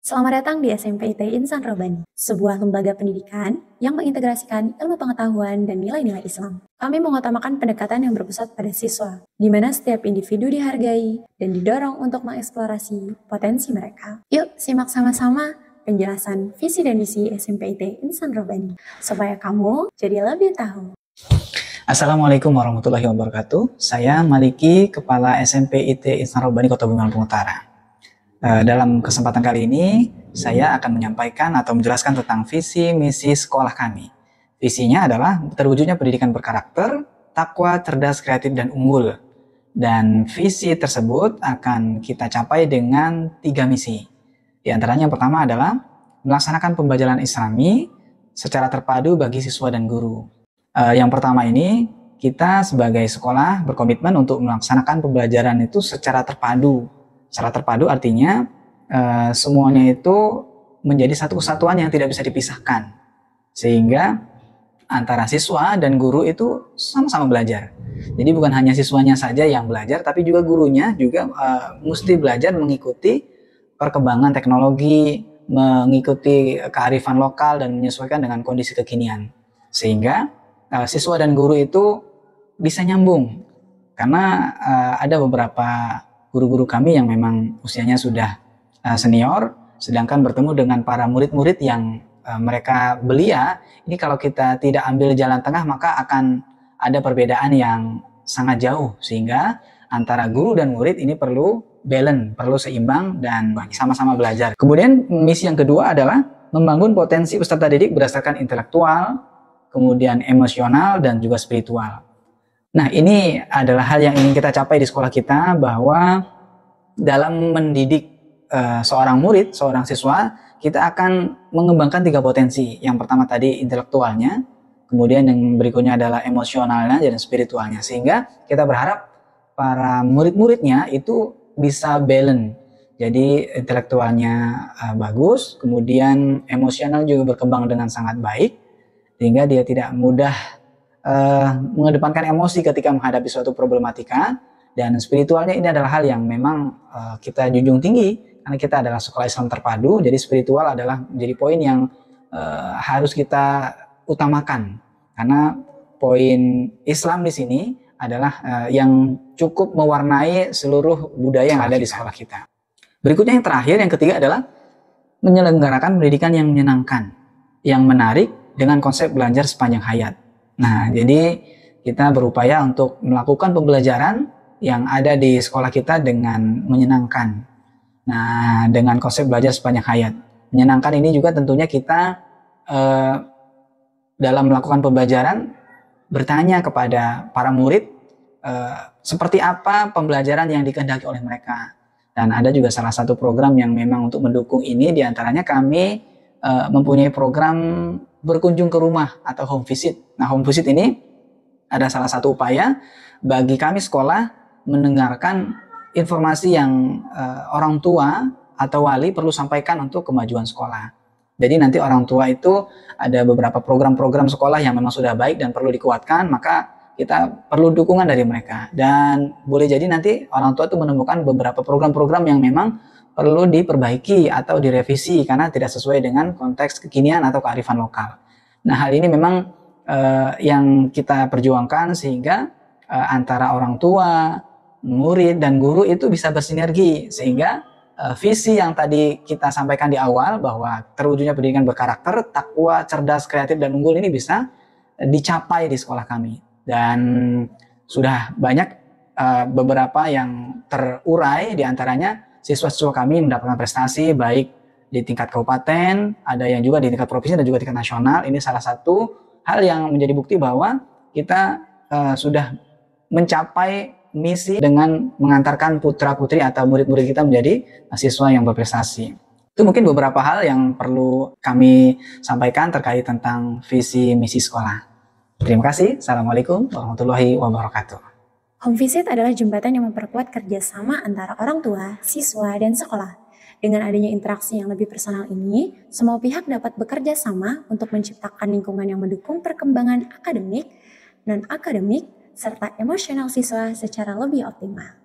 Selamat datang di SMP IT Insan Robani, sebuah lembaga pendidikan yang mengintegrasikan ilmu pengetahuan dan nilai-nilai Islam. Kami mengutamakan pendekatan yang berpusat pada siswa, di mana setiap individu dihargai dan didorong untuk mengeksplorasi potensi mereka. Yuk, simak sama-sama penjelasan visi dan misi SMP IT Insan Robani, supaya kamu jadi lebih tahu. Assalamualaikum warahmatullahi wabarakatuh. Saya Maliki, Kepala SMP IT Insan Robani Kota Bumi Lampung Utara. Dalam kesempatan kali ini, saya akan menyampaikan atau menjelaskan tentang visi misi sekolah kami. Visinya adalah terwujudnya pendidikan berkarakter, takwa, cerdas, kreatif, dan unggul. Dan visi tersebut akan kita capai dengan 3 misi. Di antaranya yang pertama adalah melaksanakan pembelajaran Islami secara terpadu bagi siswa dan guru. Yang pertama ini, kita sebagai sekolah berkomitmen untuk melaksanakan pembelajaran itu secara terpadu. Secara terpadu artinya semuanya itu menjadi satu kesatuan yang tidak bisa dipisahkan. Sehingga antara siswa dan guru itu sama-sama belajar. Jadi bukan hanya siswanya saja yang belajar, tapi juga gurunya juga mesti belajar mengikuti perkembangan teknologi, mengikuti kearifan lokal dan menyesuaikan dengan kondisi kekinian. Sehingga siswa dan guru itu bisa nyambung. Karena ada beberapa guru-guru kami yang memang usianya sudah senior, sedangkan bertemu dengan para murid-murid yang mereka belia, ini kalau kita tidak ambil jalan tengah maka akan ada perbedaan yang sangat jauh, sehingga antara guru dan murid ini perlu balance, perlu seimbang dan sama-sama belajar. Kemudian misi yang kedua adalah membangun potensi peserta didik berdasarkan intelektual, kemudian emosional dan juga spiritual. Nah, ini adalah hal yang ingin kita capai di sekolah kita, bahwa dalam mendidik seorang murid, seorang siswa, kita akan mengembangkan 3 potensi. Yang pertama tadi intelektualnya, kemudian yang berikutnya adalah emosionalnya dan spiritualnya. Sehingga kita berharap para murid-muridnya itu bisa balance. Jadi intelektualnya bagus, kemudian emosional juga berkembang dengan sangat baik, sehingga dia tidak mudah mengedepankan emosi ketika menghadapi suatu problematika. Dan spiritualnya ini adalah hal yang memang kita junjung tinggi, karena kita adalah sekolah Islam terpadu. Jadi spiritual adalah menjadi poin yang harus kita utamakan, karena poin Islam di sini adalah yang cukup mewarnai seluruh budaya yang ada di sekolah kita. Berikutnya yang terakhir, yang ketiga adalah menyelenggarakan pendidikan yang menyenangkan, yang menarik dengan konsep belajar sepanjang hayat. Nah, jadi kita berupaya untuk melakukan pembelajaran yang ada di sekolah kita dengan menyenangkan. Nah, dengan konsep belajar sepanjang hayat. Menyenangkan ini juga tentunya kita dalam melakukan pembelajaran bertanya kepada para murid seperti apa pembelajaran yang dikehendaki oleh mereka. Dan ada juga salah satu program yang memang untuk mendukung ini, diantaranya kami mempunyai program berkunjung ke rumah atau home visit. Nah, home visit ini ada salah satu upaya bagi kami sekolah mendengarkan informasi yang orang tua atau wali perlu sampaikan untuk kemajuan sekolah. Jadi nanti orang tua itu ada beberapa program-program sekolah yang memang sudah baik dan perlu dikuatkan, maka kita perlu dukungan dari mereka. Dan boleh jadi nanti orang tua itu menemukan beberapa program-program yang memang perlu diperbaiki atau direvisi karena tidak sesuai dengan konteks kekinian atau kearifan lokal. Nah, hal ini memang yang kita perjuangkan, sehingga antara orang tua, murid, dan guru itu bisa bersinergi, sehingga visi yang tadi kita sampaikan di awal, bahwa terwujudnya pendidikan berkarakter, takwa, cerdas, kreatif, dan unggul ini bisa dicapai di sekolah kami. Dan sudah banyak beberapa yang terurai, diantaranya siswa-siswa kami mendapatkan prestasi baik di tingkat kabupaten, ada yang juga di tingkat provinsi dan juga tingkat nasional. Ini salah satu hal yang menjadi bukti bahwa kita sudah mencapai misi dengan mengantarkan putra-putri atau murid-murid kita menjadi siswa yang berprestasi. Itu mungkin beberapa hal yang perlu kami sampaikan terkait tentang visi misi sekolah. Terima kasih. Assalamualaikum warahmatullahi wabarakatuh. Home visit adalah jembatan yang memperkuat kerjasama antara orang tua, siswa, dan sekolah. Dengan adanya interaksi yang lebih personal ini, semua pihak dapat bekerja sama untuk menciptakan lingkungan yang mendukung perkembangan akademik, non-akademik, serta emosional siswa secara lebih optimal.